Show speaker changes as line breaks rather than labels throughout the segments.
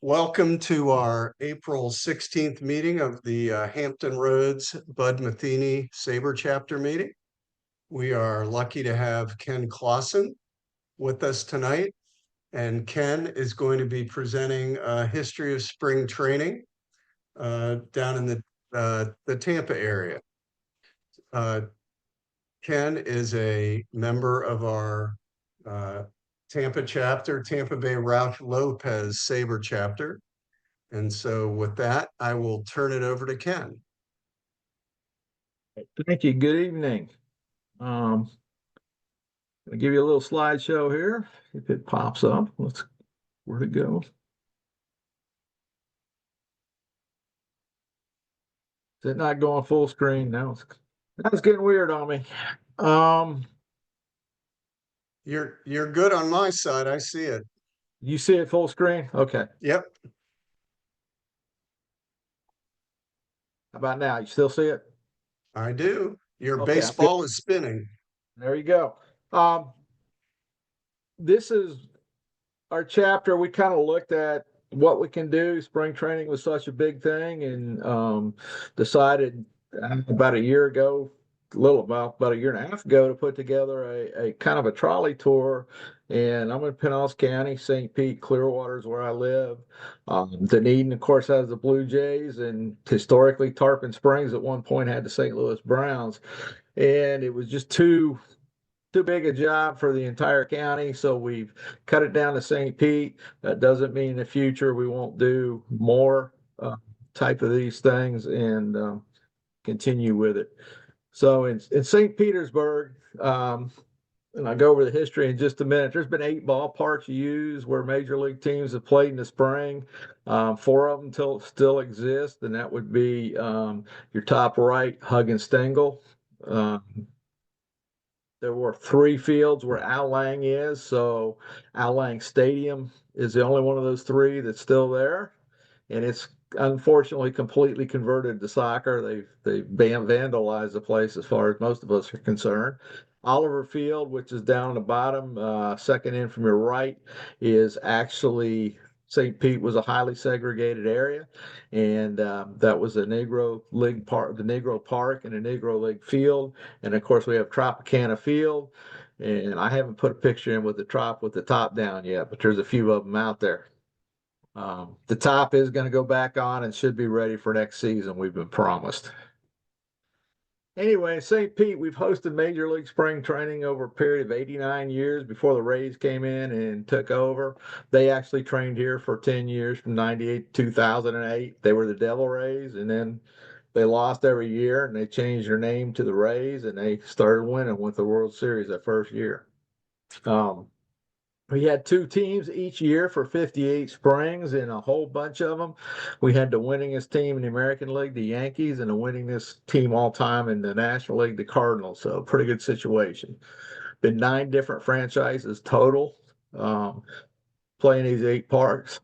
Welcome to our April 16th meeting of the Hampton Roads Bud Metheny SABR Chapter meeting. We are lucky to have Ken Clawson with us tonight, and Ken is going to be presenting a history of spring training down in the Tampa area. Ken is a member of our Tampa chapter, Tampa Bay Roush-Lopez SABR Chapter. And so with that, I will turn it over to Ken.
Thank you. Good evening. I'll give you a little slideshow here. If it pops up, where'd it go? Is it not going full screen? No, it's getting weird on me.
You're good on my side. I see it.
You see it full screen? Okay.
Yep.
How about now? You still see it?
I do. Your
Okay,
baseball is spinning.
there you go. This is our chapter. We kind of looked at what we can do. Spring training was such a big thing, and decided about a year ago, about a year and a half ago, to put together a kind of a trolley tour. And I'm in Pinellas County, St. Pete, Clearwater is where I live. Dunedin, of course, has the Blue Jays, and historically, Tarpon Springs at one point had the St. Louis Browns. And it was just too big a job for the entire county, so we've cut it down to St. Pete. That doesn't mean in the future we won't do more type of these things and continue with it. So in St. Petersburg, and I'll go over the history in just a minute. There's been 8 ballparks used where major league teams have played in the spring. 4 of them still exist, and that would be your top right, Huggins Stengel. There were 3 fields where Al Lang is, so Al Lang Stadium is the only one of those 3 that's still there, and it's unfortunately completely converted to soccer. They've vandalized the place as far as most of us are concerned. Oliver Field, which is down at the bottom, second in from your right, is actually St. Pete was a highly segregated area, and that was a Negro League park, the Negro Park, and a Negro League field. And of course, we have Tropicana Field, and I haven't put a picture in with the top down yet, but there's a few of them out there. The top is going to go back on and should be ready for next season. We've been promised. Anyway, St. Pete, we've hosted Major League Spring Training over a period of 89 years before the Rays came in and took over. They actually trained here for 10 years from 98 to 2008. They were the Devil Rays, and then they lost every year, and they changed their name to the Rays, and they started winning with the World Series that first year. We had 2 teams each year for 58 springs, and a whole bunch of them. We had the winningest team in the American League, the Yankees, and the winningest team all time in the National League, the Cardinals. So pretty good situation. Been 9 different franchises total playing these 8 parks.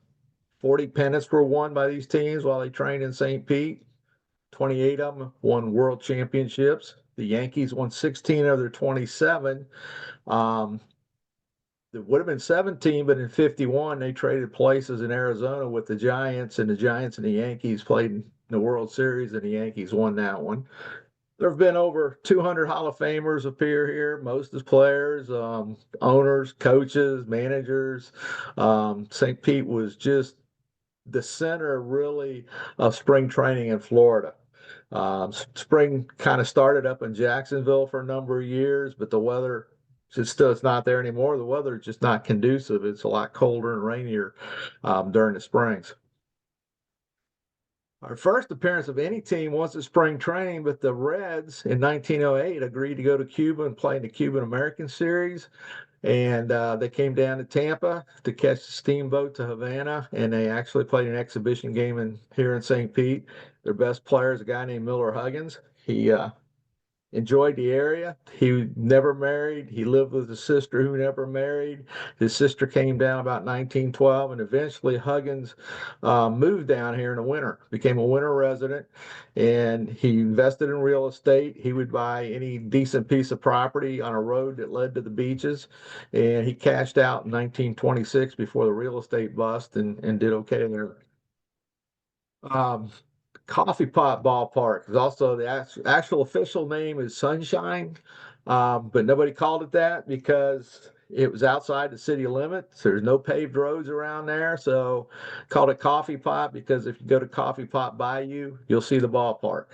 40 pennants were won by these teams while they trained in St. Pete. 28 of them won world championships. The Yankees won 16 of their 27. It would have been 17, but in 51, they traded places in Arizona with the Giants, and the Giants and the Yankees played in the World Series, and the Yankees won that one. There have been over 200 Hall of Famers appear here, most as players, owners, coaches, managers. St. Pete was just the center, really, of spring training in Florida. Spring kind of started up in Jacksonville for a number of years, but the weather it's not there anymore. The weather is just not conducive. It's a lot colder and rainier during the springs. Our first appearance of any team was at spring training, but the Reds in 1908 agreed to go to Cuba and play in the Cuban American Series. And they came down to Tampa to catch the steamboat to Havana, and they actually played an exhibition game here in St. Pete. Their best player is a guy named Miller Huggins. He enjoyed the area. He never married. He lived with a sister who never married. His sister came down about 1912, and eventually Huggins moved down here in the winter, became a winter resident, and he invested in real estate. He would buy any decent piece of property on a road that led to the beaches, and he cashed out in 1926 before the real estate bust and did okay there. Um, Coffee Pot Ballpark is also the actual official name is Sunshine, but nobody called it that because it was outside the city limits. There's no paved roads around there, so called it Coffee Pot because if you go to Coffee Pot Bayou, you'll see the ballpark.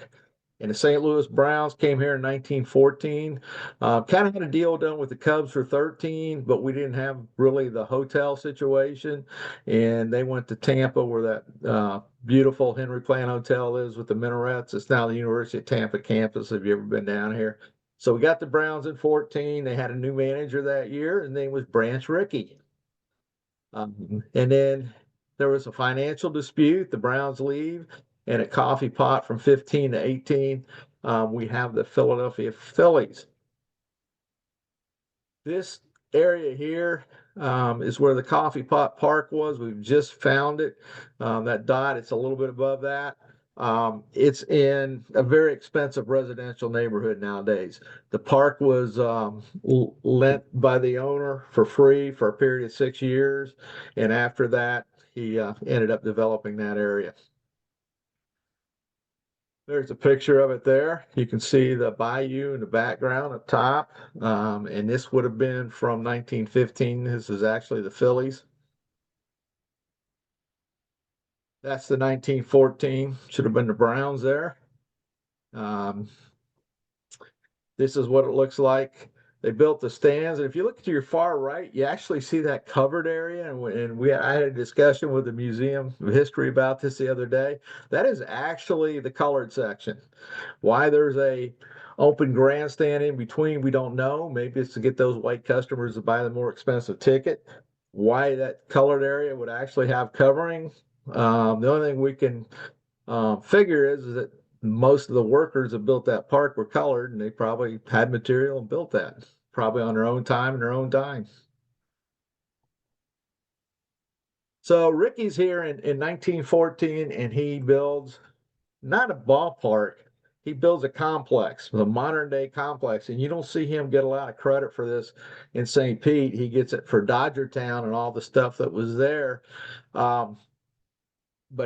And the St. Louis Browns came here in 1914. Kind of had a deal done with the Cubs for 13, but we didn't have really the hotel situation. And they went to Tampa where that beautiful Henry Plant Hotel is with the minarets. It's now the University of Tampa campus. Have you ever been down here? So we got the Browns in 14. They had a new manager that year. His name was Branch Rickey. And then there was a financial dispute. The Browns leave, and at Coffee Pot from 15 to 18, we have the Philadelphia Phillies. This area here is where the Coffee Pot Park was. We've just found it. That dot, it's a little bit above that. It's in a very expensive residential neighborhood nowadays. The park was lent by the owner for free for a period of 6 years. And after that, he ended up developing that area. There's a picture of it there. You can see the bayou in the background up top. And this would have been from 1915. This is actually the Phillies. That's the 1914. Should have been the Browns there. Um, this is what it looks like. They built the stands, and if you look to your far right, you actually see that covered area. And I had a discussion with the Museum of History about this the other day. That is actually the colored section. Why there's a open grandstand in between, we don't know. Maybe it's to get those white customers to buy the more expensive ticket. Why that colored area would actually have covering. The only thing we can figure is that most of the workers that built that park were colored, and they probably had material and built that, probably on their own time and their own dime. So Ricky's here in 1914, and he builds not a ballpark, he builds a complex, a modern day complex. And you don't see him get a lot of credit for this in St. Pete. He gets it for Dodgertown and all the stuff that was there. But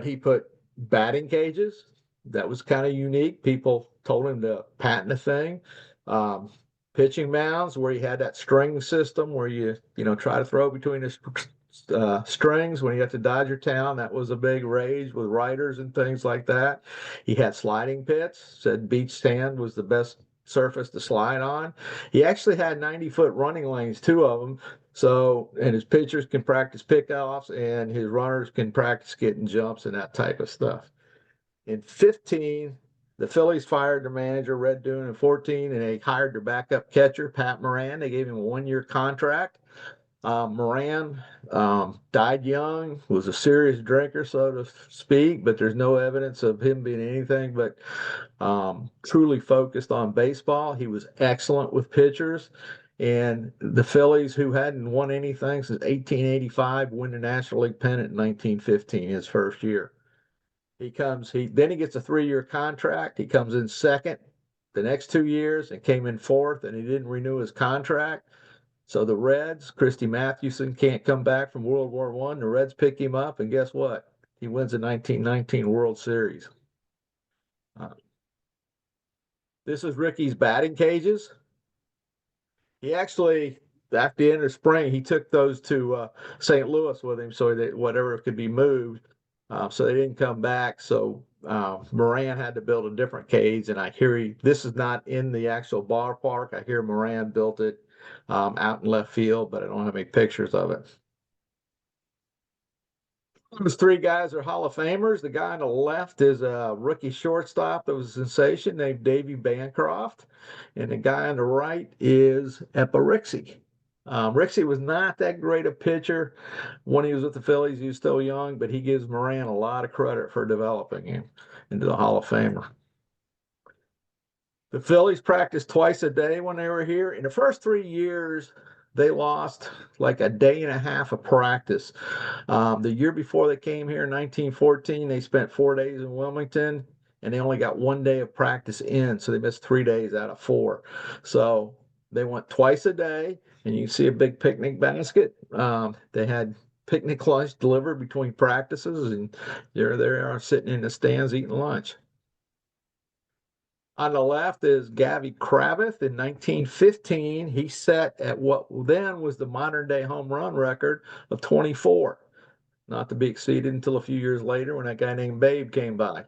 he put batting cages. That was kind of unique. People told him to patent the thing. Um, Pitching mounds where he had that string system where you try to throw between the strings. When he got to Dodgertown, that was a big rage with writers and things like that. He had sliding pits. Said beach sand was the best surface to slide on. He actually had 90-foot running lanes, two of them. So, and his pitchers can practice pickoffs, and his runners can practice getting jumps and that type of stuff. In 15, the Phillies fired their manager, Red Dune, in 14, and they hired their backup catcher, Pat Moran. They gave him a 1-year contract. Moran died young, was a serious drinker, so to speak, but there's no evidence of him being anything but truly focused on baseball. He was excellent with pitchers. And the Phillies, who hadn't won anything since 1885, win the National League pennant in 1915, his first year. He gets a 3-year contract. He comes in second the next 2 years and came in fourth, and he didn't renew his contract. So the Reds, Christy Mathewson can't come back from World War I. The Reds pick him up, and guess what? He wins the 1919 World Series. This is Ricky's batting cages. He actually, at the end of spring, he took those to St. Louis with him so that whatever could be moved. So they didn't come back. So Moran had to build a different cage. And I hear this is not in the actual ballpark. I hear Moran built it out in left field, but I don't have any pictures of it. Those three guys are Hall of Famers. The guy on the left is a rookie shortstop that was a sensation named Davy Bancroft. And the guy on the right is Epa Rixey. Rixey was not that great a pitcher when he was with the Phillies. He was still young, but he gives Moran a lot of credit for developing him into the Hall of Famer. The Phillies practiced twice a day when they were here. In the first 3 years, they lost like a day and a half of practice. The year before they came here in 1914, they spent 4 days in Wilmington and they only got 1 day of practice in. So they missed 3 days out of four. So they went twice a day, and you can see a big picnic basket. They had picnic lunch delivered between practices, and there they are sitting in the stands eating lunch. On the left is Gavy Cravath in 1915. He set at what then was the modern day home run record of 24, not to be exceeded until a few years later when that guy named Babe came by.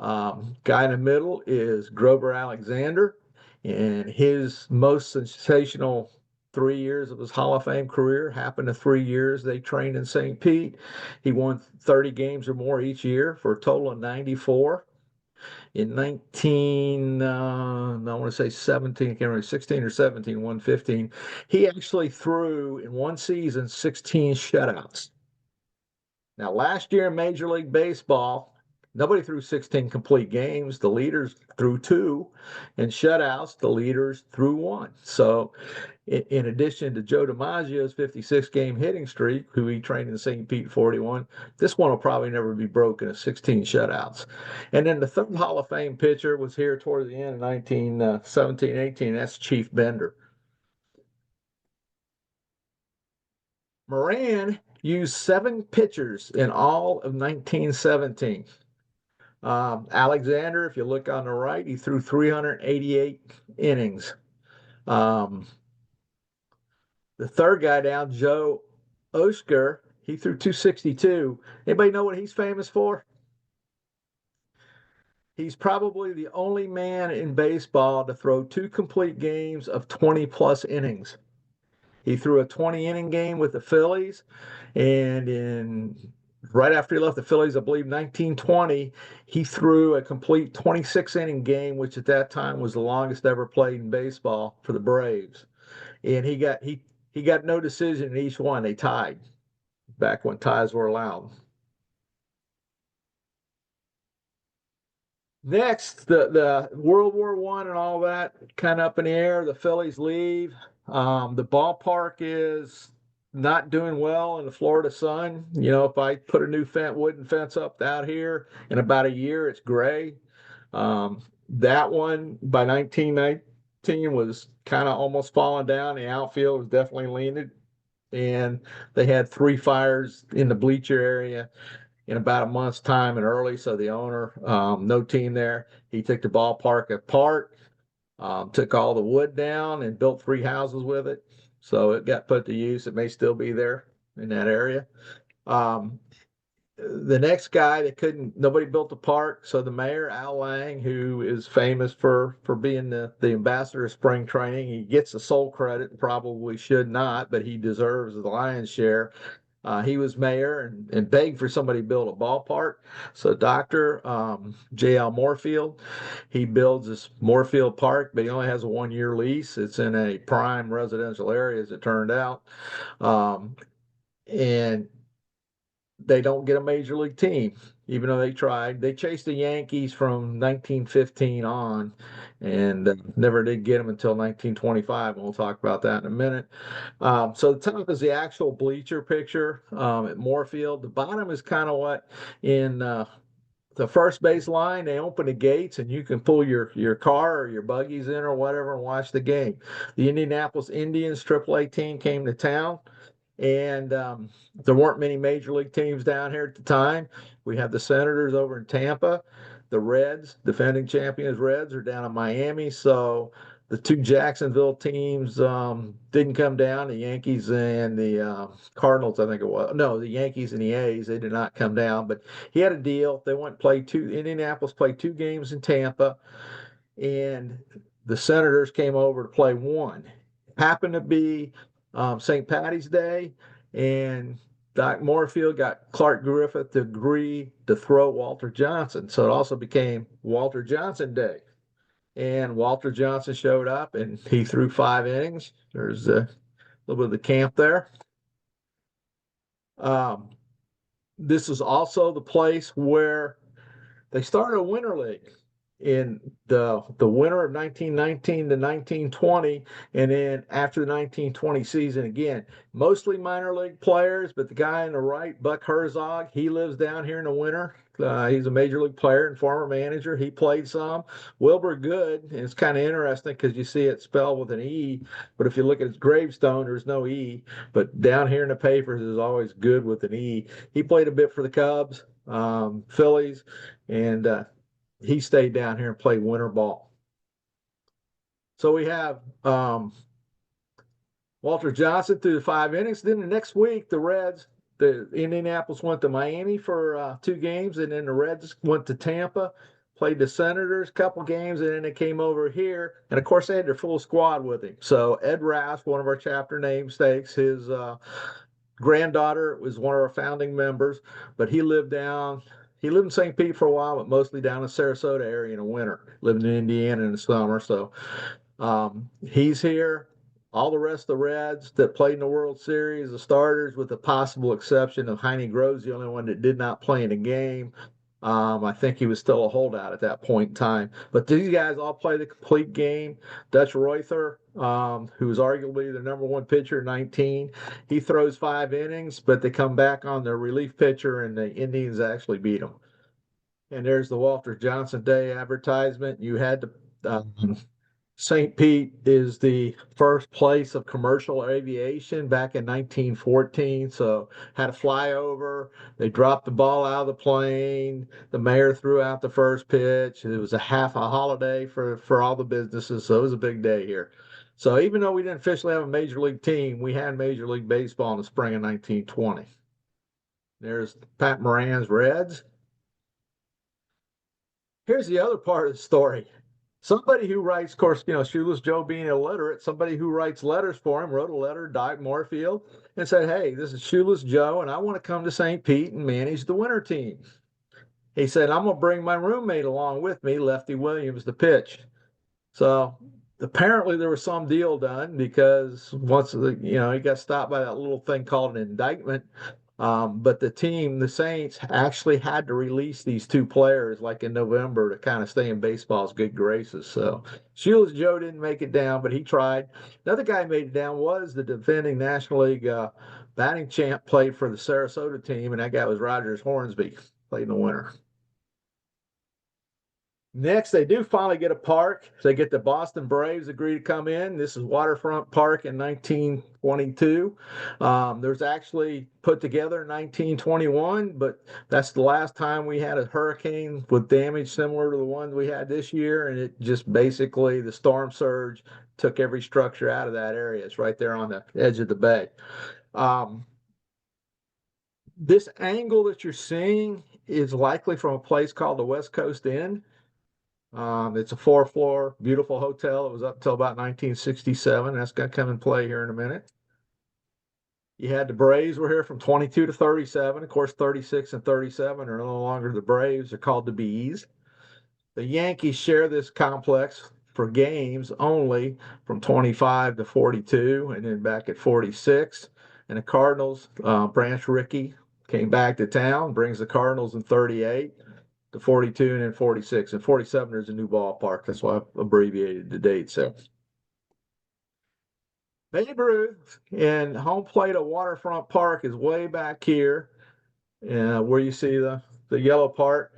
Guy in the middle is Grover Alexander, and his most sensational 3 years of his Hall of Fame career happened to 3 years they trained in St. Pete. He won 30 games or more each year for a total of 94. In 19, I want to say 17, I can't remember, 16 or 17, 115, he actually threw in one season 16 shutouts. Now, last year in Major League Baseball, nobody threw 16 complete games. The leaders threw two, and shutouts, the leaders threw one. So, in addition to Joe DiMaggio's 56-game hitting streak, who he trained in St. Pete 41, this one will probably never be broken at 16 shutouts. And then the third Hall of Fame pitcher was here toward the end of 1917, 18. That's Chief Bender. Moran used 7 pitchers in all of 1917. Alexander, if you look on the right, he threw 388 innings. The third guy down, Joe Oshker, he threw 262. Anybody know what he's famous for? He's probably the only man in baseball to throw 2 complete games of 20 plus innings. He threw a 20 inning game with the Phillies, and right after he left the Phillies, I believe 1920, he threw a complete 26 inning game, which at that time was the longest ever played in baseball for the Braves. And he got no decision in each one. They tied back when ties were allowed. Next, the World War I and all that kind of up in the air. The Phillies leave. The ballpark is not doing well in the Florida sun. You know, if I put a new wooden fence up out here in about a year, it's gray. That one by 1919 was kind of almost falling down. The outfield was definitely leaning, and they had 3 fires in the bleacher area in about a month's time and early. So the owner, no team there, he took the ballpark apart, took all the wood down and built 3 houses with it. So it got put to use. It may still be there in that area. Um, the next guy that nobody built the park. So the mayor, Al Lang, who is famous for being the ambassador of spring training, he gets the sole credit and probably should not, but he deserves the lion's share. He was mayor and begged for somebody to build a ballpark. So Dr. J.L. Moorfield, he builds this Moorfield Park, but he only has a 1-year lease. It's in a prime residential area, as it turned out. And they don't get a major league team, even though they tried. They chased the Yankees from 1915 on and never did get them until 1925. And we'll talk about that in a minute. So the top is the actual bleacher picture at Moorfield. The bottom is kind of what in the first base line, they open the gates and you can pull your car or your buggies in or whatever and watch the game. The Indianapolis Indians AAA team came to town. And there weren't many major league teams down here at the time. We have the Senators over in Tampa. The Reds, defending champions Reds, are down in Miami. So the 2 Jacksonville teams didn't come down. The Yankees and the Cardinals, I think it was. No, the Yankees and the A's, they did not come down. But he had a deal. They went and played Indianapolis played 2 games in Tampa. And the Senators came over to play 1. Happened to be St. Patty's Day, and Doc Moorfield got Clark Griffith to agree to throw Walter Johnson. So it also became Walter Johnson Day. And Walter Johnson showed up, and he threw 5 innings. There's a little bit of the camp there. This is also the place where they started a winter league. in the winter of 1919 to 1920, and then after the 1920 season again. Mostly minor league players, but the guy on the right, Buck Herzog, he lives down here in the winter. He's a major league player and former manager. He played some. Wilbur Good, and it's kind of interesting because you see it spelled with an E, but if you look at his gravestone, there's no E. But down here in the papers is always Good with an E. He played a bit for the Cubs, Phillies, and he stayed down here and played winter ball. So we have Walter Johnson through the 5 innings. Then the next week, the Indianapolis went to Miami for 2 games, and then the Reds went to Tampa, played the Senators a couple games, and then they came over here. And of course, they had their full squad with him. So Ed Rouse, one of our chapter namesakes, his granddaughter was one of our founding members, but he lived in St. Pete for a while, but mostly down in the Sarasota area in the winter, living in Indiana in the summer. So he's here. All the rest of the Reds that played in the World Series, the starters, with the possible exception of Heine Groves, the only one that did not play in a game. I think he was still a holdout at that point in time. But these guys all play the complete game. Dutch Reuther, who was arguably the number one pitcher in 19, he throws 5 innings, but they come back on their relief pitcher, and the Indians actually beat them. And there's the Walter Johnson Day advertisement. You had to. St. Pete is the first place of commercial aviation back in 1914. So had a flyover. They dropped the ball out of the plane. The mayor threw out the first pitch. It was a half a holiday for all the businesses. So it was a big day here. So even though we didn't officially have a major league team, we had Major League Baseball in the spring of 1920. There's Pat Moran's Reds. Here's the other part of the story. Somebody who writes, of course, Shoeless Joe being illiterate, somebody who writes letters for him wrote a letter to Dyke Moorfield and said, "Hey, this is Shoeless Joe, and I want to come to St. Pete and manage the winter team." He said, "I'm going to bring my roommate along with me, Lefty Williams, to pitch." So apparently there was some deal done, because once he got stopped by that little thing called an indictment. But the team, the Saints, actually had to release these 2 players like in November to kind of stay in baseball's good graces. So Shoeless Joe didn't make it down, but he tried. Another guy who made it down was the defending National League batting champ, played for the Sarasota team, and that guy was Rogers Hornsby, played in the winter. Next, they do finally get a park. They get the Boston Braves agree to come in. This is Waterfront Park in 1922. There's actually put together in 1921, but that's the last time we had a hurricane with damage similar to the one we had this year. And it just basically, the storm surge took every structure out of that area. It's right there on the edge of the bay. This angle that you're seeing is likely from a place called the West Coast Inn. It's a 4-floor, beautiful hotel. It was up until about 1967. That's going to come and play here in a minute. You had the Braves were here from 22 to 37. Of course, 36 and 37 are no longer the Braves. They're called the Bees. The Yankees share this complex for games only from 25 to 42, and then back at 46. And the Cardinals, Branch Rickey came back to town, brings the Cardinals in 38. To 42 and then 46. And 47, there's a new ballpark. That's why I abbreviated the date. So Babe Ruth and home plate at Waterfront Park is way back here, where you see the yellow part.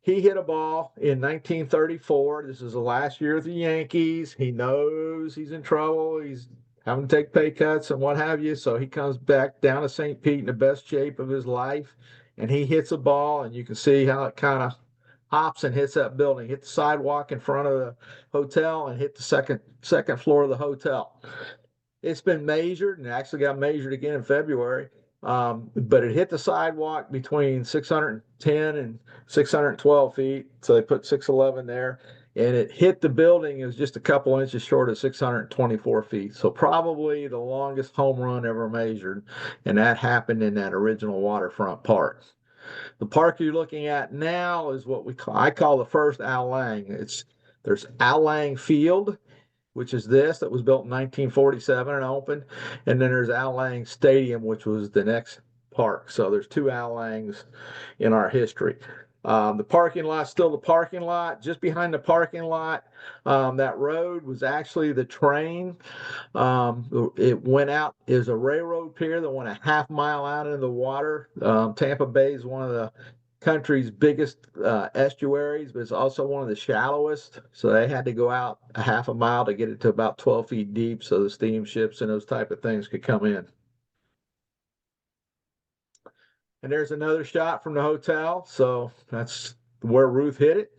He hit a ball in 1934. This is the last year of the Yankees. He knows he's in trouble. He's having to take pay cuts and what have you. So he comes back down to St. Pete in the best shape of his life. And he hits a ball, and you can see how it kind of hops and hits that building, hit the sidewalk in front of the hotel, and hit the second floor of the hotel. It's been measured, and actually got measured again in February. But it hit the sidewalk between 610 and 612 feet. So they put 611 there. And it hit the building. It was just a couple inches short of 624 feet. So probably the longest home run ever measured. And that happened in that original Waterfront Park. The park you're looking at now is what I call the first Al Lang. There's Al Lang Field, which is that was built in 1947 and opened. And then there's Al Lang Stadium, which was the next park. So there's 2 Al Langs in our history. The parking lot's still the parking lot. Just behind the parking lot, that road was actually the train. It went out. It was a railroad pier that went a half mile out into the water. Tampa Bay is one of the country's biggest estuaries, but it's also one of the shallowest. So they had to go out a half a mile to get it to about 12 feet deep so the steamships and those type of things could come in. And there's another shot from the hotel. So that's where Ruth hit it.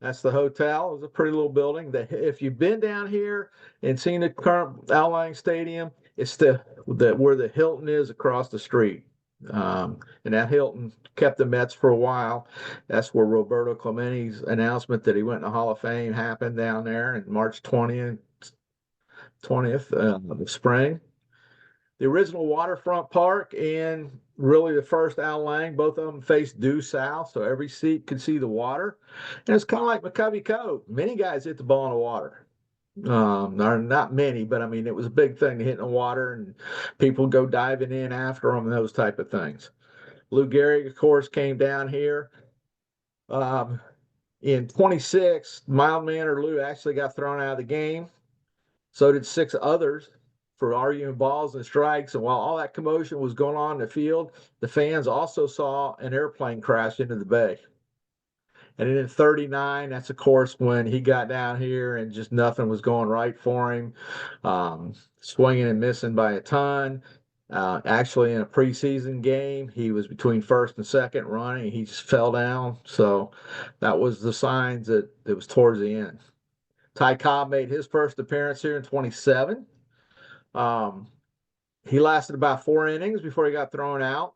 That's the hotel. It was a pretty little building. If you've been down here and seen the current Al Lang Stadium, it's where the Hilton is across the street. And that Hilton kept the Mets for a while. That's where Roberto Clemente's announcement that he went in the Hall of Fame happened down there in March 20th of the spring. The original waterfront park and really the first Al Lang, both of them faced due south, so every seat could see the water. And it's kind of like McCovey Cove. Many guys hit the ball in the water. Or not many, but I mean, it was a big thing to hit in the water, and people go diving in after them and those type of things. Lou Gehrig, of course, came down here. In 26, mild mannered Lou actually got thrown out of the game. So did 6 others for arguing balls and strikes. And while all that commotion was going on in the field, the fans also saw an airplane crash into the bay. And then in 39, that's of course when he got down here and just nothing was going right for him, swinging and missing by a ton. Actually, in a preseason game, he was between first and second running. He just fell down. So that was the signs that it was towards the end. Ty Cobb made his first appearance here in 27. He lasted about 4 innings before he got thrown out,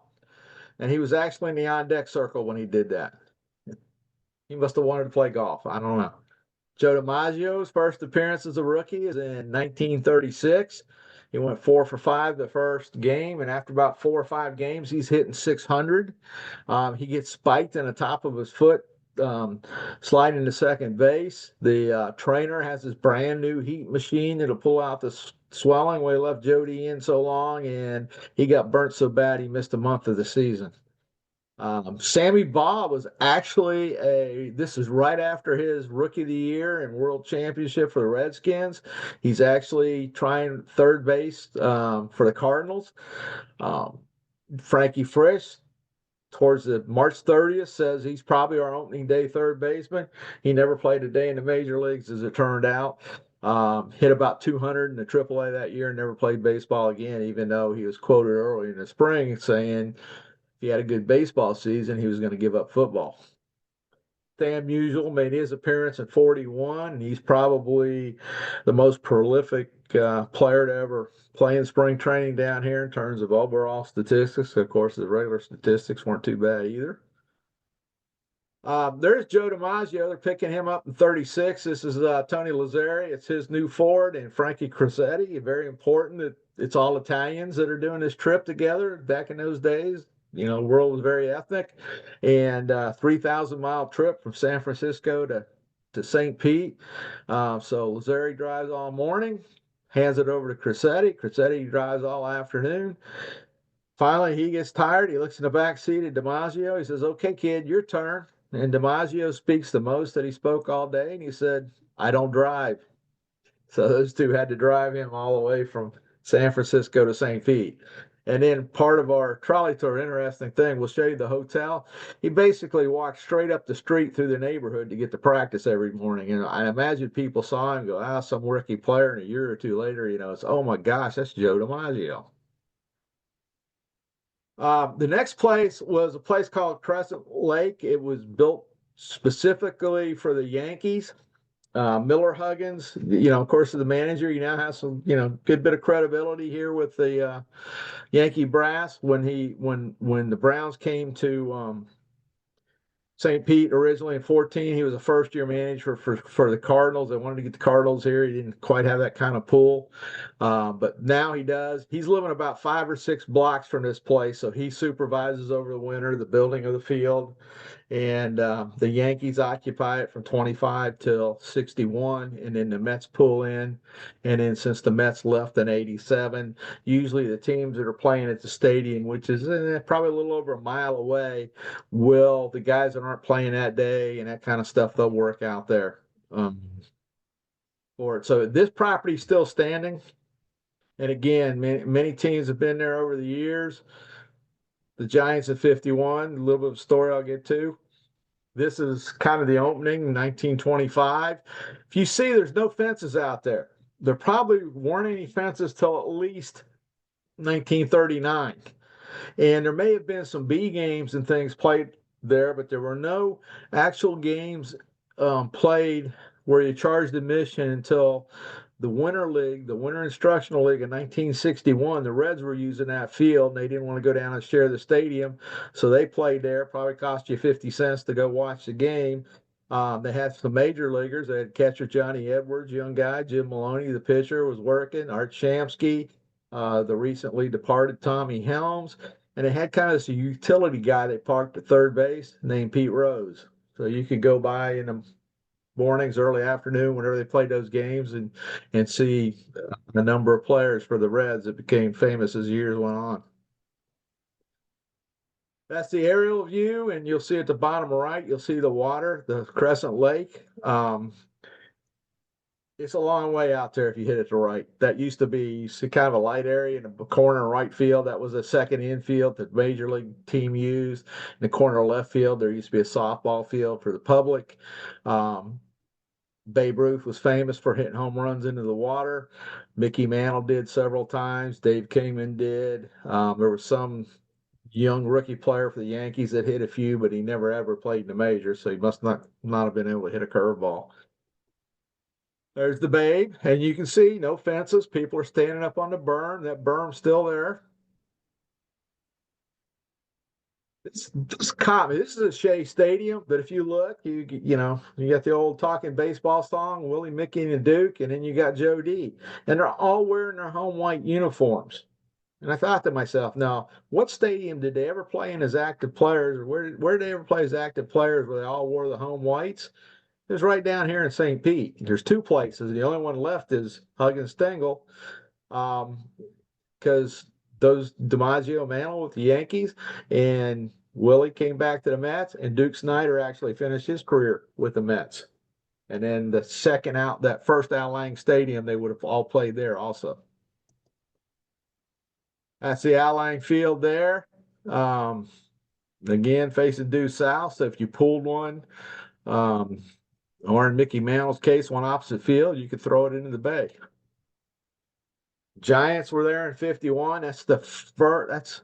and he was actually in the on-deck circle when he did that. He must have wanted to play golf. I don't know. Joe DiMaggio's first appearance as a rookie is in 1936. He went 4 for 5 the first game, and after about 4 or 5 games, he's hitting 600. He gets spiked in the top of his foot, sliding to second base. The trainer has his brand new heat machine that'll pull out the swelling. We left Jody in so long, and he got burnt so bad he missed a month of the season. Sammy Baugh was actually this is right after his Rookie of the Year and World Championship for the Redskins. He's actually trying third base for the Cardinals. Frankie Frisch, towards the March 30th, says he's probably our opening day third baseman. He never played a day in the major leagues, as it turned out. Hit about 200 in the AAA that year and never played baseball again, even though he was quoted early in the spring saying if he had a good baseball season, he was going to give up football. Stan Musial made his appearance in 41, and he's probably the most prolific player to ever play in spring training down here in terms of overall statistics. Of course, the regular statistics weren't too bad either. There's Joe DiMaggio. They're picking him up in 36. This is Tony Lazzari. It's his new Ford, and Frankie Crosetti. Very important that it's all Italians that are doing this trip together. Back in those days, the world was very ethnic, and 3,000-mile trip from San Francisco to St. Pete. So Lazzari drives all morning, hands it over to Crosetti. Crosetti drives all afternoon. Finally, he gets tired. He looks in the back seat at DiMaggio. He says, "Okay, kid, your turn." And DiMaggio speaks the most that he spoke all day, and he said, "I don't drive." So those two had to drive him all the way from San Francisco to St. Pete. And then part of our trolley tour, interesting thing, we'll show you the hotel. He basically walked straight up the street through the neighborhood to get to practice every morning. And I imagine people saw him go, some rookie player, and a year or two later, it's, oh my gosh, that's Joe DiMaggio. The next place was a place called Crescent Lake. It was built specifically for the Yankees. Miller Huggins, of course, is the manager. He now has some, good bit of credibility here with the Yankee brass. When the Browns came to St. Pete originally in 14. He was a first-year manager for the Cardinals. They wanted to get the Cardinals here. He didn't quite have that kind of pull, but now he does. He's living about 5 or 6 blocks from this place, so he supervises over the winter the building of the field. And the Yankees occupy it from 25 till 61, and then the Mets pull in. And then since the Mets left in 87, usually the teams that are playing at the stadium, which is probably a little over a mile away, the guys that aren't playing that day and that kind of stuff, they'll work out there for it. So this property is still standing. And again, many teams have been there over the years. The Giants at 51, a little bit of story I'll get to. This is kind of the opening, 1925. If you see, there's no fences out there. There probably weren't any fences till at least 1939. And there may have been some B games and things played there, but there were no actual games played where you charged admission until the Winter League, the Winter Instructional League in 1961. The Reds were using that field, and they didn't want to go down and share the stadium, so they played there. Probably cost you 50 cents to go watch the game. They had some major leaguers. They had catcher Johnny Edwards, young guy. Jim Maloney, the pitcher, was working. Art Shamsky, the recently departed Tommy Helms. And they had kind of this utility guy they parked at third base named Pete Rose. So you could go by in the mornings, early afternoon, whenever they played those games, and see a number of players for the Reds that became famous as years went on. That's the aerial view, and you'll see at the bottom right, you'll see the water, the Crescent Lake. It's a long way out there if you hit it to right. That used to be kind of a light area in the corner right field. That was a second infield that major league team used. In the corner left field, there used to be a softball field for the public. Babe Ruth was famous for hitting home runs into the water. Mickey Mantle did several times. Dave Kingman did. There was some young rookie player for the Yankees that hit a few, but he never ever played in the majors, so he must not have been able to hit a curveball. There's the Babe, and you can see no fences. People are standing up on the berm. That berm's still there. This common. This is a Shea Stadium, but if you look, you got the old talking baseball song, Willie, Mickey, and Duke, and then you got Joe D, and they're all wearing their home white uniforms. And I thought to myself, now, what stadium did they ever play in as active players, or where did they ever play as active players where they all wore the home whites? It was right down here in St. Pete. There's two places. The only one left is Huggins Stengel, because those DiMaggio, Mantle with the Yankees, and Willie came back to the Mets, and Duke Snider actually finished his career with the Mets. And then the second out, that first Al Lang Stadium, they would have all played there also. That's the Al Lang Field there. Again, facing due south. So if you pulled one, or in Mickey Mantle's case, one opposite field, you could throw it into the bay. Giants were there in 51. That's that's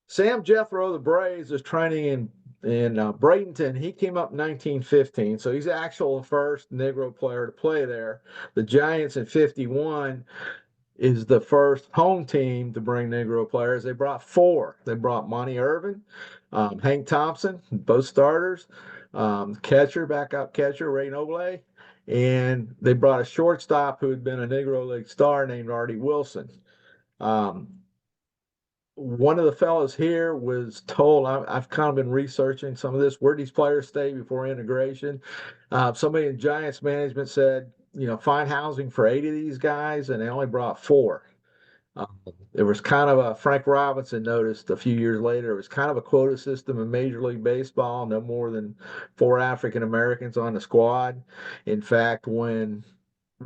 Sam Jethro, the Braves, is training in Bradenton. He came up in 1915, so he's the actual first Negro player to play there. The Giants in 51 is the first home team to bring Negro players. They brought 4. They brought Monty Irvin, Hank Thompson, both starters, backup catcher, Ray Noble, and they brought a shortstop who had been a Negro League star named Artie Wilson. One of the fellows here was told, I've kind of been researching some of this, where these players stay before integration. Somebody in Giants management said, find housing for 8 of these guys, and they only brought 4. There was kind of Frank Robinson noticed a few years later, it was kind of a quota system in Major League Baseball, no more than 4 African Americans on the squad. In fact, when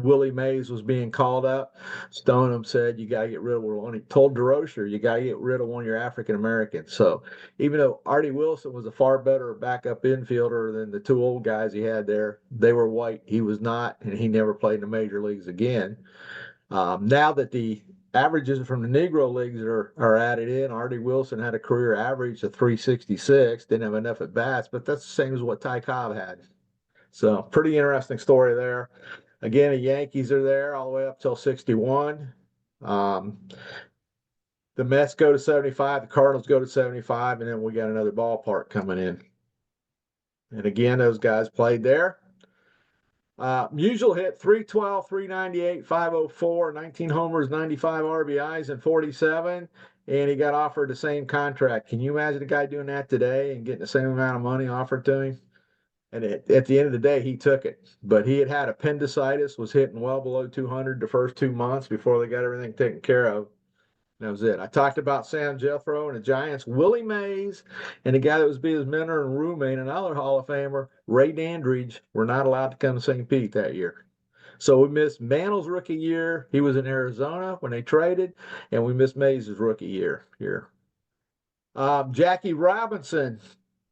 Willie Mays was being called up, Stoneham said, you got to get rid of one. He told DeRocher, you got to get rid of one of your African Americans. So even though Artie Wilson was a far better backup infielder than the 2 old guys he had there, they were white. He was not, and he never played in the major leagues again. Now that the averages from the Negro leagues are added in, Artie Wilson had a career average of 366, didn't have enough at bats, but that's the same as what Ty Cobb had. So pretty interesting story there. Again, the Yankees are there all the way up till 61. The Mets go to 75, the Cardinals go to 75, and then we got another ballpark coming in. And again, those guys played there. Musial hit 312, 398, 504, 19 homers, 95 RBIs, and 47. And he got offered the same contract. Can you imagine a guy doing that today and getting the same amount of money offered to him? And at the end of the day, he took it. But he had appendicitis, was hitting well below 200 the first 2 months before they got everything taken care of. That was it. I talked about Sam Jethro and the Giants, Willie Mays, and the guy that was be his mentor and roommate, another Hall of Famer, Ray Dandridge, were not allowed to come to St. Pete that year. So we missed Mantle's rookie year. He was in Arizona when they traded, and we missed Mays' rookie year here. Jackie Robinson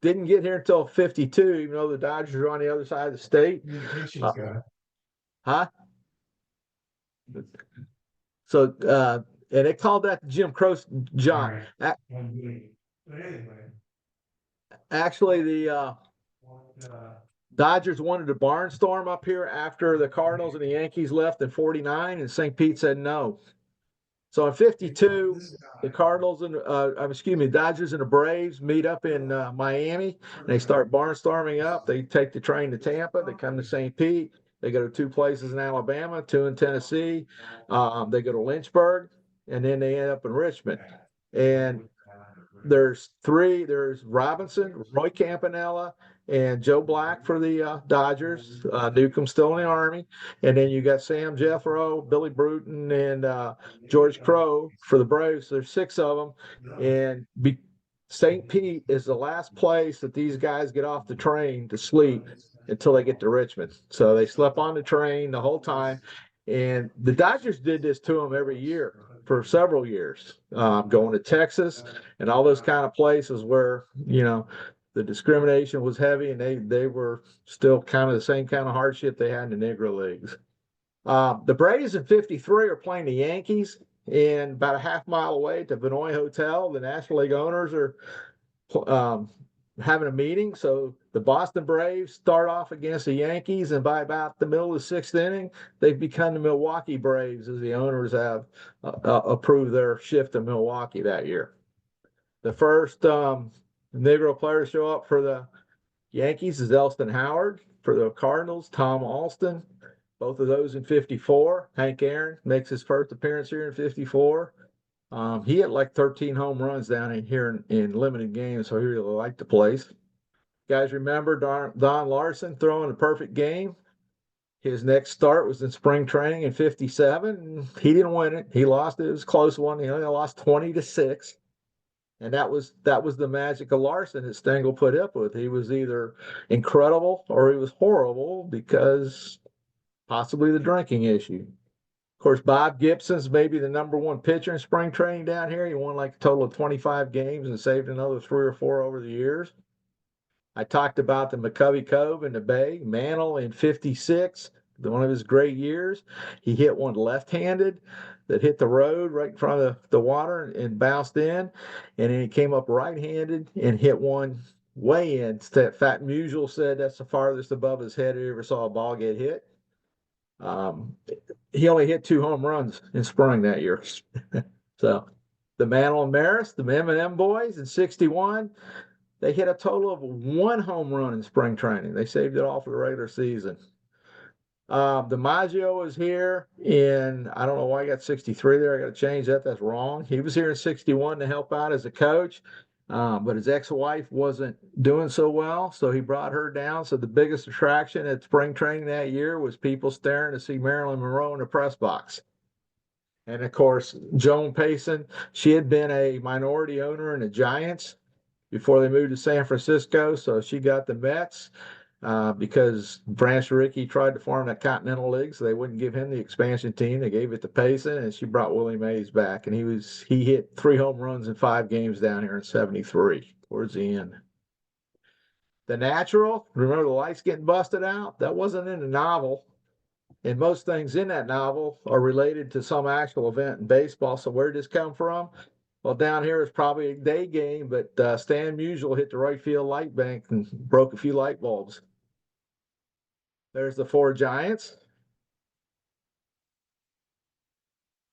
didn't get here until 52, even though the Dodgers are on the other side of the state.
Communications guy.
Huh? So, and they called that the Jim Crow John.
Right. But anyway,
Actually, the Dodgers wanted to barnstorm up here after the Cardinals and the Yankees left in 49, and St. Pete said no. So in 52, the Cardinals and Dodgers and the Braves meet up in Miami. And they start barnstorming up. They take the train to Tampa. They come to St. Pete. They go to two places in Alabama, two in Tennessee. They go to Lynchburg, and then they end up in Richmond. And there's three. There's Robinson, Roy Campanella, and Joe Black for the Dodgers. Newcomb's still in the Army. And then you got Sam Jethro, Billy Bruton, and George Crow for the Braves. There's six of them. And St. Pete is the last place that these guys get off the train to sleep until they get to Richmond. So they slept on the train the whole time. And the Dodgers did this to them every year for several years, going to Texas and all those kind of places where, the discrimination was heavy, and they were still kind of the same kind of hardship they had in the Negro Leagues. The Braves in 53 are playing the Yankees, and about a half mile away at the Vinoy Hotel, the National League owners are having a meeting. So the Boston Braves start off against the Yankees, and by about the middle of the sixth inning, they've become the Milwaukee Braves, as the owners have approved their shift to Milwaukee that year. The first Negro players show up for the Yankees is Elston Howard. For the Cardinals, Tom Alston. Both of those in 54. Hank Aaron makes his first appearance here in 54. He had like 13 home runs down in here in limited games, so he really liked the place. Guys, remember Don Larson throwing a perfect game? His next start was in spring training in 57. He didn't win it. He lost it. It was a close one. He only lost 20-6. And that was the magic of Larson that Stengel put up with. He was either incredible or he was horrible because possibly the drinking issue. Of course, Bob Gibson's maybe the number one pitcher in spring training down here. He won like a total of 25 games and saved another 3 or 4 over the years. I talked about the McCovey Cove in the Bay. Mantle in 56, one of his great years. He hit one left-handed that hit the road right in front of the water and bounced in. And then he came up right-handed and hit one way in. Fat Musial said that's the farthest above his head he ever saw a ball get hit. He only hit 2 home runs in spring that year. So the Mantle and Maris, the M&M boys in 61, they hit a total of 1 home run in spring training. They saved it all for the regular season. DiMaggio was here in, I don't know why I got 63 there. I got to change that. That's wrong. He was here in 61 to help out as a coach, but his ex-wife wasn't doing so well, so he brought her down. So the biggest attraction at spring training that year was people staring to see Marilyn Monroe in the press box. And, of course, Joan Payson, she had been a minority owner in the Giants before they moved to San Francisco, so she got the Mets. Because Branch Rickey tried to form that Continental League, so they wouldn't give him the expansion team. They gave it to Payson, and she brought Willie Mays back, and he hit 3 home runs in 5 games down here in 73 towards the end. The Natural, remember the lights getting busted out? That wasn't in the novel, and most things in that novel are related to some actual event in baseball. So where did this come from? Well, down here is probably a day game, but Stan Musial hit the right field light bank and broke a few light bulbs. There's the 4 Giants.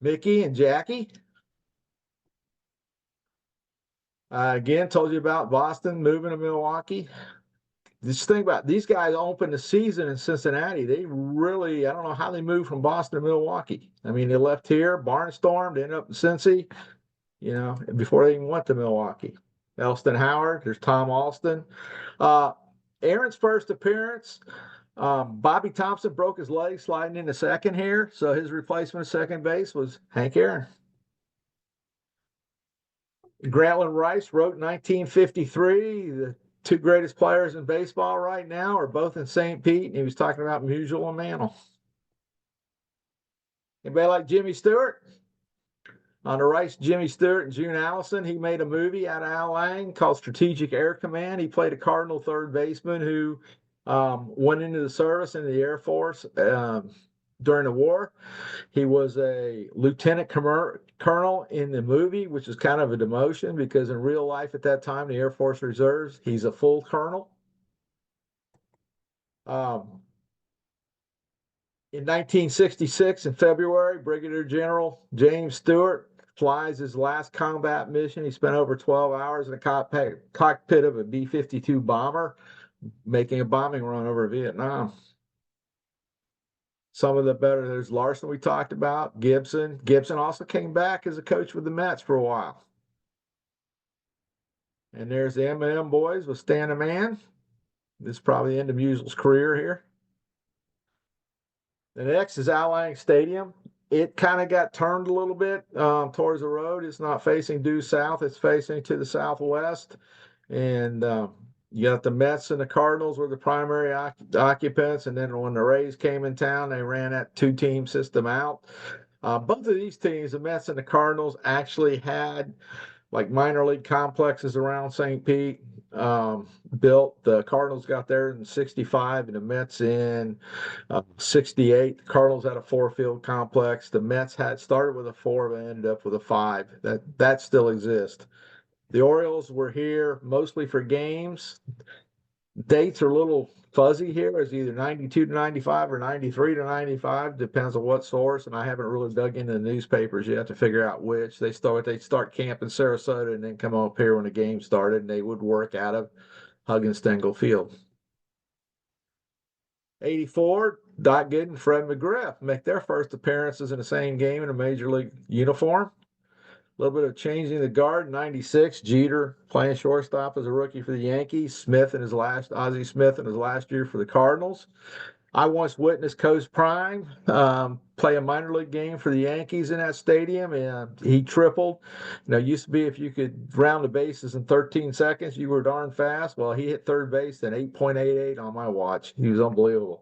Mickey and Jackie. Again, told you about Boston moving to Milwaukee. this thing about these guys opened the season in Cincinnati. They really, I don't know how they moved from Boston to Milwaukee. I mean, they left here, barnstormed, ended up in Cincy, before they even went to Milwaukee. Elston Howard, there's Tom Alston. Uh, Aaron's first appearance, Bobby Thompson broke his leg sliding into second here, so his replacement at second base was Hank Aaron. Grantland Rice wrote 1953. The two greatest players in baseball right now are both in St. Pete, and he was talking about Musial and Mantle. Anybody like Jimmy Stewart? On the right's Jimmy Stewart and June Allison. He made a movie out of Al Lang called Strategic Air Command. He played a Cardinal third baseman who went into the service in the Air Force during the war. He was a lieutenant colonel in the movie, which is kind of a demotion because in real life at that time, the Air Force Reserves, he's a full colonel. In 1966, in February, Brigadier General James Stewart flies his last combat mission. He spent over 12 hours in a cockpit of a B-52 bomber, making a bombing run over Vietnam. Some of the better, there's Larson we talked about, Gibson. Gibson also came back as a coach with the Mets for a while. And there's the M&M boys with Stan the Man. This is probably the end of Musial's career here. The next is Al Lang Stadium. It kind of got turned a little bit towards the road. It's not facing due south. It's facing to the southwest. And you got the Mets and the Cardinals were the primary occupants. And then when the Rays came in town, they ran that two-team system out. Both of these teams, the Mets and the Cardinals, actually had like minor league complexes around St. Pete built. The Cardinals got there in 65 and the Mets in 68. The Cardinals had a 4-field complex. The Mets had started with a 4 but ended up with a 5. That still exists. The Orioles were here mostly for games. Dates are a little fuzzy here. It's either 92 to 95 or 93 to 95, depends on what source. And I haven't really dug into the newspapers yet to figure out which. They'd start camp in Sarasota and then come up here when the game started, and they would work out of Huggins Stengel Field. 84, Doc Gooden and Fred McGriff make their first appearances in the same game in a major league uniform. A little bit of changing the guard. 96, Jeter playing shortstop as a rookie for the Yankees. Ozzie Smith in his last year for the Cardinals. I once witnessed Coach Prime play a minor league game for the Yankees in that stadium, and he tripled. Used to be if you could round the bases in 13 seconds, you were darn fast. Well, he hit third base in 8.88 on my watch. He was unbelievable.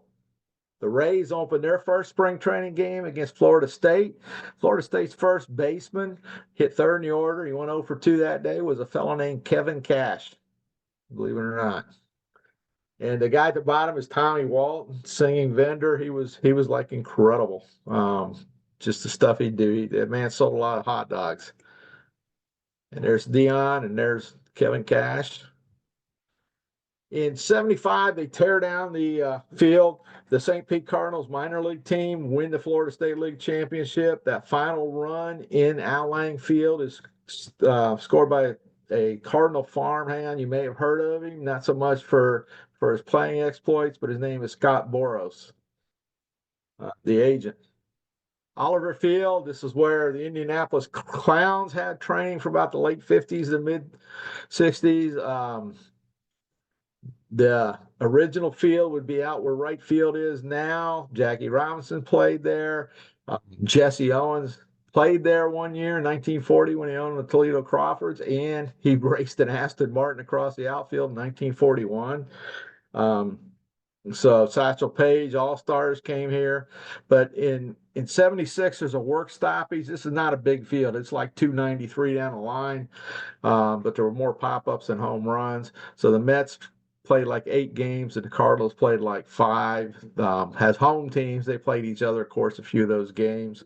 The Rays opened their first spring training game against Florida State. Florida State's first baseman hit third in the order. He went 0 for 2 that day, was a fellow named Kevin Cash, believe it or not. And the guy at the bottom is Tommy Walton, singing vendor. He was like incredible. Just the stuff he'd do. That man sold a lot of hot dogs. And there's Dion and there's Kevin Cash. In 75, they tear down the field. The St. Pete Cardinals minor league team win the Florida State League championship. That final run in Al Lang Field is scored by a Cardinal farmhand. You may have heard of him, not so much for his playing exploits, but his name is Scott Boros, the agent. Oliver Field, this is where the Indianapolis Clowns had training for about the late 50s to mid 60s. The original field would be out where right field is now. Jackie Robinson played there. Jesse Owens played there one year in 1940 when he owned the Toledo Crawfords, and he raced an Aston Martin across the outfield in 1941. So Satchel Paige, All-Stars came here. But in 76, there's a work stoppage. This is not a big field. It's like 293 down the line. But there were more pop-ups than home runs. So the Mets played like 8 games, and the Cardinals played like 5. Has home teams. They played each other, of course, a few of those games.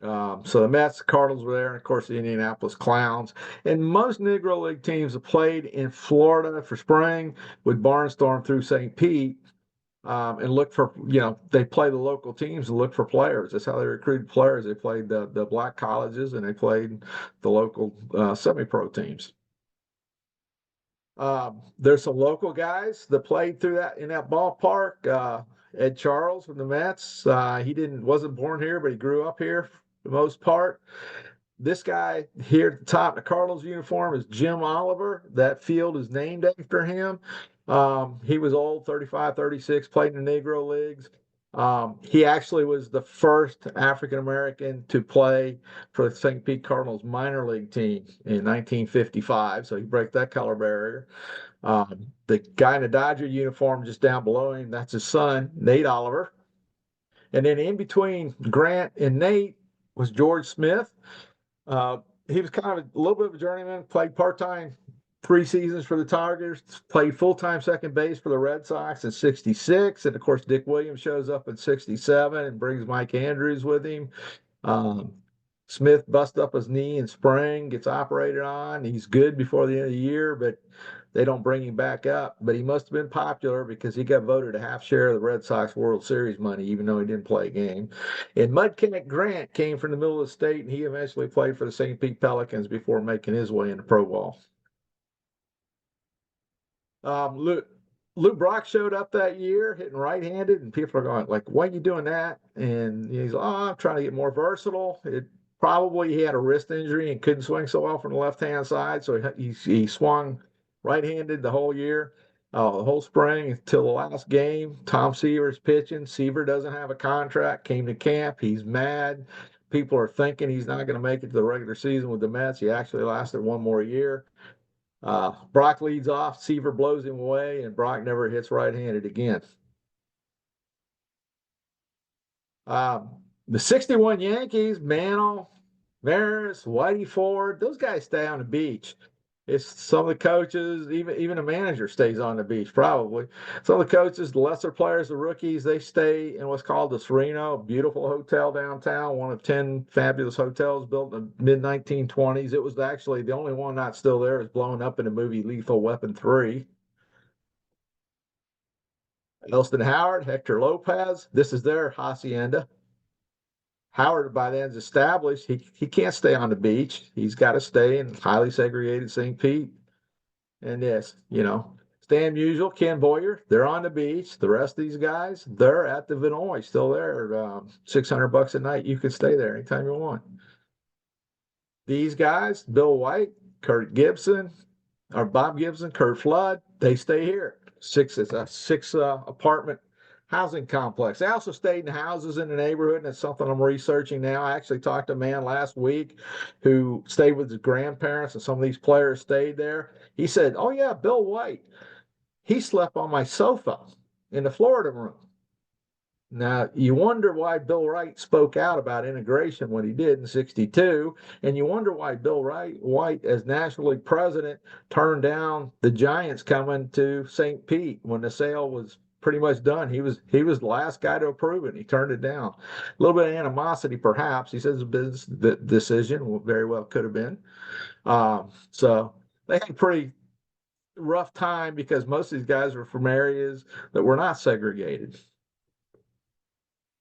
So the Mets, the Cardinals were there, and of course the Indianapolis Clowns. And most Negro League teams have played in Florida for spring, would barnstorm through St. Pete and look for, they play the local teams and look for players. That's how they recruited players. They played the black colleges and they played the local semi-pro teams. There's some local guys that played through that in that ballpark. Ed Charles from the Mets. He wasn't born here, but he grew up here for the most part. This guy here at the top, the Cardinals uniform, is Jim Oliver. That field is named after him. He was old, 35, 36, played in the Negro Leagues. He actually was the first African American to play for the St. Pete Cardinals minor league team in 1955. So he broke that color barrier. The guy in the Dodger uniform just down below him, that's his son, Nate Oliver. And then in between Grant and Nate was George Smith. He was kind of a little bit of a journeyman, played part-time 3 seasons for the Tigers, played full-time second base for the Red Sox in 66. And of course, Dick Williams shows up in 67 and brings Mike Andrews with him. Um, Smith busts up his knee in spring, gets operated on. He's good before the end of the year, but they don't bring him back up. But he must have been popular because he got voted a half share of the Red Sox World Series money, even though he didn't play a game. And Mudcat Grant came from the middle of the state, and he eventually played for the St. Pete Pelicans before making his way into pro ball. Lou Brock showed up that year hitting right-handed, and people are going like, "Why are you doing that?" And he's like, "Oh, I'm trying to get more versatile." Probably he had a wrist injury and couldn't swing so well from the left-hand side, so he swung right-handed the whole year, the whole spring until the last game. Tom Seaver's pitching. Seaver doesn't have a contract. Came to camp. He's mad. People are thinking he's not going to make it to the regular season with the Mets. He actually lasted one more year. Brock leads off, Seaver blows him away, and Brock never hits right-handed again. The 61 Yankees, Mantle, Maris, Whitey Ford, those guys stay on the beach. It's some of the coaches, even a manager stays on the beach, probably. Some of the coaches, the lesser players, the rookies, they stay in what's called the Sereno, beautiful hotel downtown, one of 10 fabulous hotels built in the mid 1920s. It was actually the only one not still there, is blown up in the movie Lethal Weapon 3. Elston Howard, Hector Lopez, this is their hacienda. Howard by then is established. He can't stay on the beach. He's got to stay in highly segregated St. Pete. And yes, Stan Musial, Ken Boyer, they're on the beach. The rest of these guys, they're at the Vinoy, still there. $600 a night. You can stay there anytime you want. These guys, Bill White, Kurt Gibson, or Bob Gibson, Kurt Flood, they stay here. It's a six apartment housing complex. They also stayed in houses in the neighborhood, and it's something I'm researching now. I actually talked to a man last week who stayed with his grandparents, and some of these players stayed there. He said, "Oh yeah, Bill White, he slept on my sofa in the Florida room." Now, you wonder why Bill Wright spoke out about integration when he did in 62, and you wonder why Bill White, as National League president, turned down the Giants coming to St. Pete when the sale was pretty much done. He was the last guy to approve it, and he turned it down. A little bit of animosity, perhaps. He says a business decision, very well could have been. So they had a pretty rough time because most of these guys were from areas that were not segregated.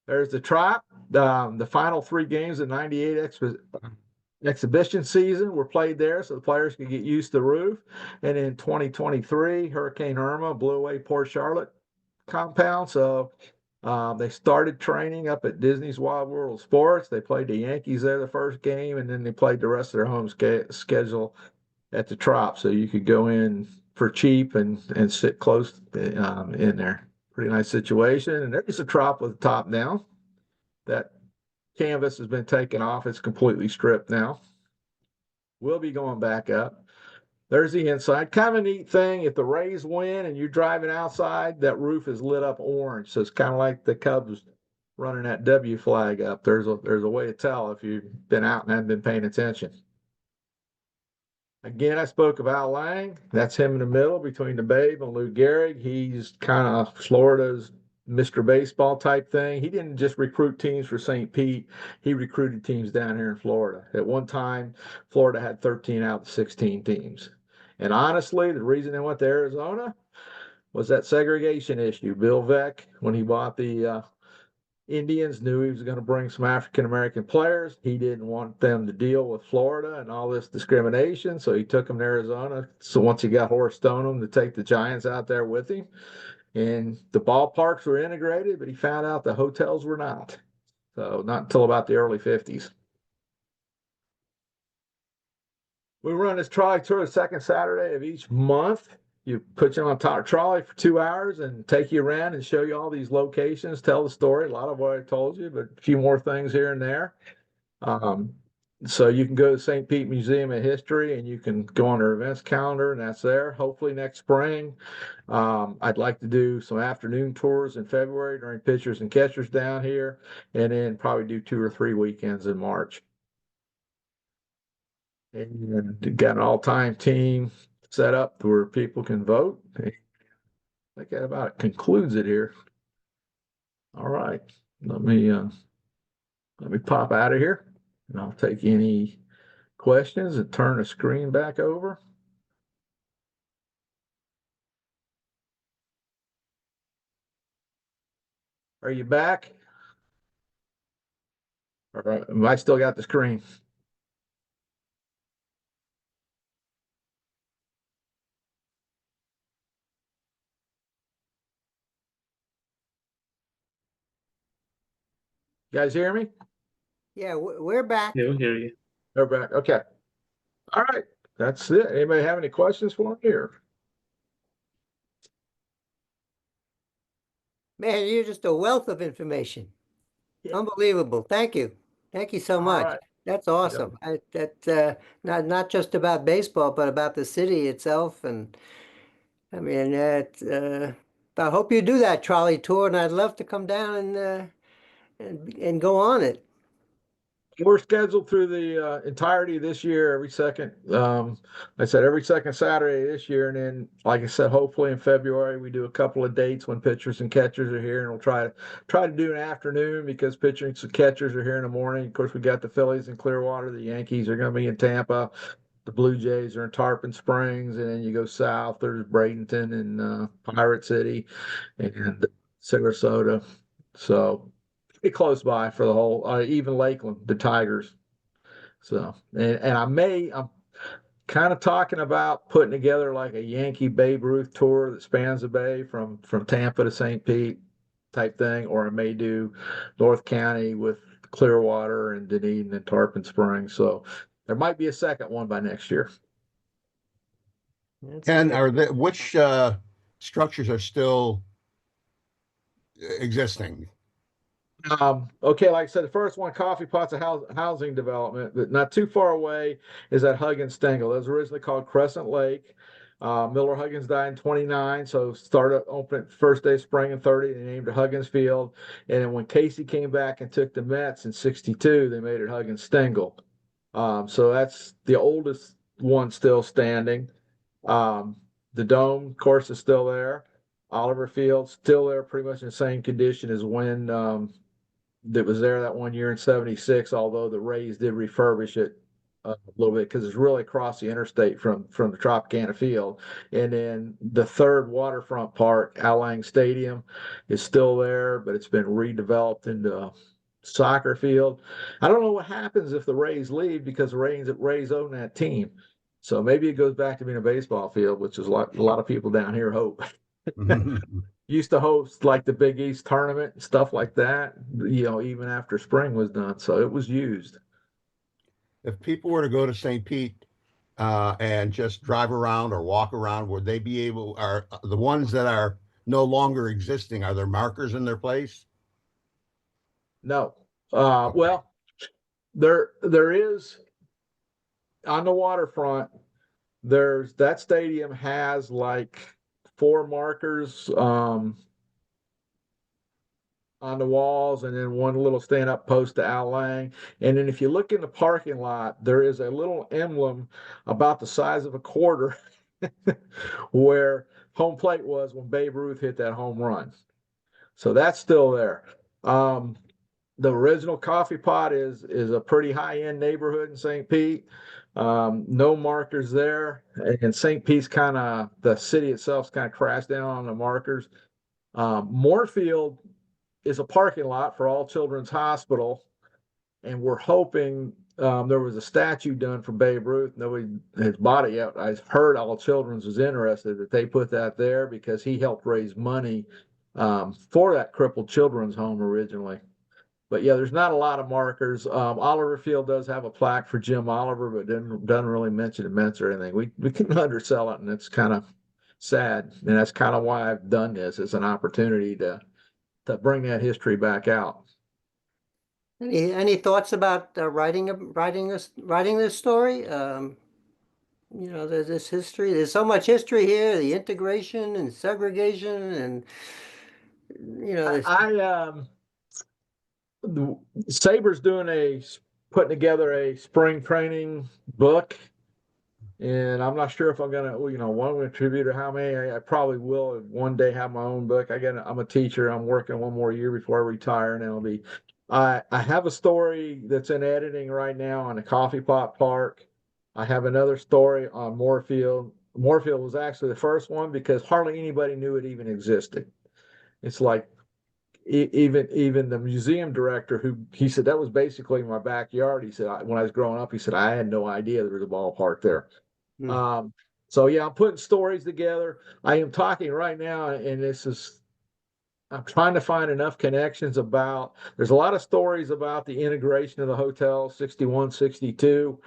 There's the Trop. The final 3 games of '98 exhibition season were played there, so the players could get used to the roof. And in 2023, Hurricane Irma blew away Port Charlotte compound, so they started training up at Disney's Wild World of Sports. They played the Yankees there the first game, and then they played the rest of their home schedule at the Trop, so you could go in for cheap and sit close in there. Pretty nice situation. And there's a Trop with the top down. That canvas has been taken off. It's completely stripped now. We'll be going back up. There's the inside. Kind of a neat thing. If the Rays win and you're driving outside, that roof is lit up orange. So it's kind of like the Cubs running that W flag up. There's a way to tell if you've been out and haven't been paying attention. Again, I spoke of Al Lang. That's him in the middle between the Babe and Lou Gehrig. He's kind of Florida's Mr. Baseball type thing. He didn't just recruit teams for St. Pete. He recruited teams down here in Florida. At one time, Florida had 13 out of 16 teams. And honestly, the reason they went to Arizona was that segregation issue. Bill Veeck, when he bought the Indians knew he was going to bring some African American players. He didn't want them to deal with Florida and all this discrimination, so he took them to Arizona. So once he got Horace Stoneham to take the Giants out there with him, and the ballparks were integrated, but he found out the hotels were not. So not until about the early 50s. We run this trolley tour the second Saturday of each month. You put you on a trolley for 2 hours and take you around and show you all these locations, tell the story. A lot of what I told you, but a few more things here and there. So you can go to St. Pete Museum of History and you can go on their events calendar, and that's there. Hopefully next spring. I'd like to do some afternoon tours in February during pitchers and catchers down here, and then probably do 2 or 3 weekends in March. And got an all-time team set up where people can vote. I think that about concludes it here. All right, let me pop out of here, and I'll take any questions and turn the screen back over. Are you back? All right, I still got the screen. You guys hear me?
Yeah, we're back.
Yeah, we hear you.
They're back. Okay. All right. That's it. Anybody have any questions for me here?
Man, you're just a wealth of information.
Yeah.
Unbelievable. Thank you. Thank you so
All
much.
right.
That's awesome. Not just about baseball, but about the city itself. And I mean, I hope you do that trolley tour, and I'd love to come down and go on it.
We're scheduled through the entirety of this year, every second. I said every second Saturday this year, and then, like I said, hopefully in February we do a couple of dates when pitchers and catchers are here, and we'll try to do an afternoon because pitchers and catchers are here in the morning. Of course, we got the Phillies in Clearwater, the Yankees are going to be in Tampa, the Blue Jays are in Tarpon Springs, and then you go south. There's Bradenton and Pirate City and Sarasota. So close by for the whole, even Lakeland, the Tigers. So, and I'm kind of talking about putting together like a Yankee Babe Ruth tour that spans the bay from Tampa to St. Pete type thing, or I may do North County with Clearwater and Dunedin and Tarpon Springs. So there might be a second one by next year.
And which structures are still existing?
Okay, like I said, the first one, Coffee Pot's a housing development, but not too far away is at Huggins Stengel. It was originally called Crescent Lake. Miller Huggins died in 29, so started opening first day of spring in 30. They named it Huggins Field, and then when Casey came back and took the Mets in 62, they made it Huggins Stengel. So that's the oldest one still standing. The dome, of course, is still there. Oliver Field still there, pretty much in the same condition as when that was there that one year in 76, although the Rays did refurbish it a little bit because it's really across the interstate from the Tropicana Field. And then the third waterfront park, Al Lang Stadium, is still there, but it's been redeveloped into a soccer field. I don't know what happens if the Rays leave because the Rays own that team. So maybe it goes back to being a baseball field, which is what a lot of people down here hope. Used to host like the Big East tournament and stuff like that, even after spring was done. So it was used.
If people were to go to St. Pete and just drive around or walk around, would they be able, are the ones that are no longer existing, are there markers in their place?
No. Well, there is on the waterfront, that stadium has like 4 markers on the walls, and then one little stand-up post to Al Lang. And then if you look in the parking lot, there is a little emblem about the size of a quarter where home plate was when Babe Ruth hit that home run. So that's still there. The original Coffee Pot is a pretty high-end neighborhood in St. Pete. No markers there. And St. Pete's the city itself's kind of crashed down on the markers. Moorfield is a parking lot for All Children's Hospital, and we're hoping there was a statue done for Babe Ruth. Nobody has bought it yet. I heard All Children's was interested that they put that there because he helped raise money for that crippled children's home originally. But yeah, there's not a lot of markers. Oliver Field does have a plaque for Jim Oliver, but doesn't really mention immense or anything. We can undersell it, and it's kind of sad. And that's kind of why I've done this. It's an opportunity to bring that history back out.
Any thoughts about writing this story? You know, there's this history. There's so much history here. The integration and segregation, and you know,
Saber's putting together a spring training book, and I'm not sure if I'm gonna, one contribute or how many. I probably will one day have my own book. I'm a teacher. I'm working one more year before I retire, and it'll be. I have a story that's in editing right now on a coffee pot park. I have another story on Moorfield. Moorfield was actually the first one because hardly anybody knew it even existed. It's like even the museum director, who he said that was basically my backyard. He said when I was growing up, he said I had no idea there was a ballpark there. So yeah, I'm putting stories together. I am talking right now, and I'm trying to find enough connections there's a lot of stories about the integration of the hotel 61, 62.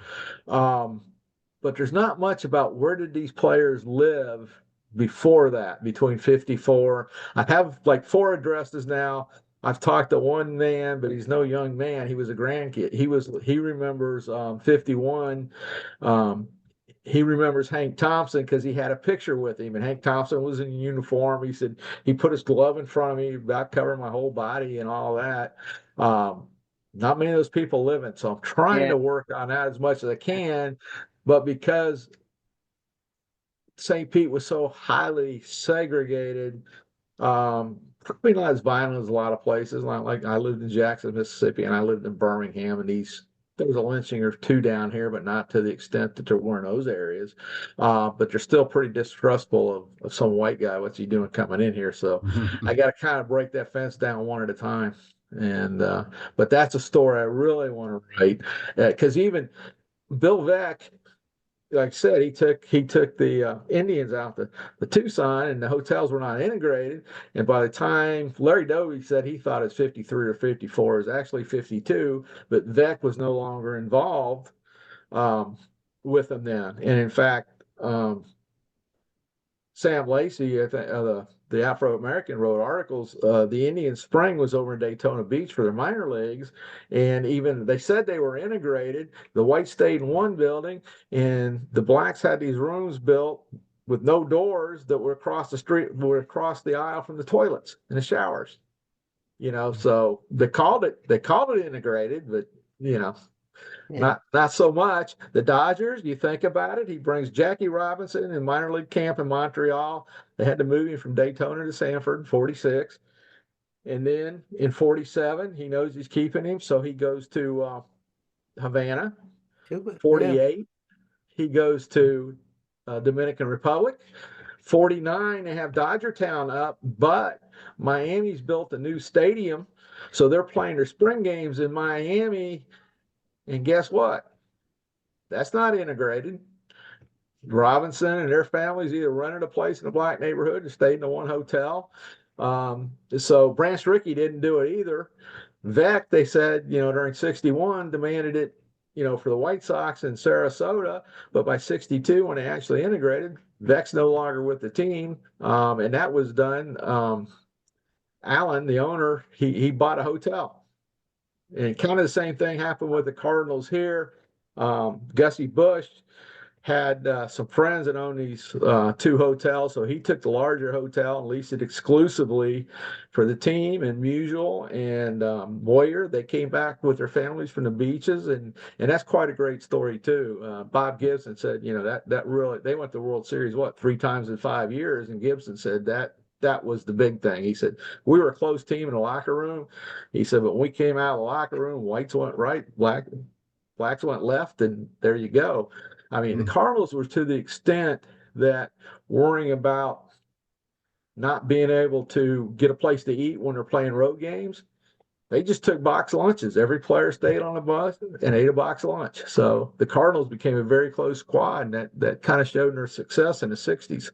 But there's not much about where did these players live before that, between 54. I have like 4 addresses now. I've talked to one man, but he's no young man. He was a grandkid. He remembers 51. He remembers Hank Thompson because he had a picture with him, and Hank Thompson was in uniform. He said he put his glove in front of me, about covering my whole body and all that. Not many of those people live in, so I'm trying to work on that as much as I can. But because St. Pete was so highly segregated, probably not as violent as a lot of places. Like I lived in Jackson, Mississippi, and I lived in Birmingham, and there was a lynching or 2 down here, but not to the extent that there were in those areas. But they're still pretty distrustful of some white guy. What's he doing coming in here? So I got to kind of break that fence down one at a time. And but that's a story I really want to write, because even Bill Veck, like I said, he took the Indians out the Tucson, and the hotels were not integrated. And by the time Larry Doby said he thought it was 53 or 54, it was actually 52. But Veck was no longer involved with them then. And in fact, Sam Lacey, I think, the Afro-American wrote articles. The Indian Spring was over in Daytona Beach for their minor leagues, and even they said they were integrated. The whites stayed in one building, and the blacks had these rooms built with no doors that were across the aisle from the toilets and the showers. So they called it integrated, but not so much. The Dodgers, you think about it, he brings Jackie Robinson in minor league camp in Montreal. They had to move him from Daytona to Sanford in 46. And then in 47, he knows he's keeping him, so he goes to Havana. 48, he goes to Dominican Republic. 49, they have Dodger Town up, but Miami's built a new stadium, so they're playing their spring games in Miami. And guess what? That's not integrated. Robinson and their families either rented a place in a black neighborhood and stayed in the one hotel. So Branch Rickey didn't do it either. Veck, they said, during 61, demanded it, for the White Sox in Sarasota. But by 62, when they actually integrated, Veck's no longer with the team. And that was done. Allen, the owner, he bought a hotel. And kind of the same thing happened with the Cardinals here. Gussie Bush had some friends that owned these 2 hotels, so he took the larger hotel and leased it exclusively for the team. And Musial and Boyer, they came back with their families from the beaches, and that's quite a great story too. Bob Gibson said, that really, they went to the World Series 3 times in 5 years, and Gibson said that was the big thing. He said, we were a close team in the locker room. He said, but when we came out of the locker room, whites went right, blacks went left, and there you go. I mean, the Cardinals were to the extent that worrying about not being able to get a place to eat when they're playing road games, they just took box lunches. Every player stayed on the bus and ate a box lunch. So the Cardinals became a very close squad, and that kind of showed their success in the 60s.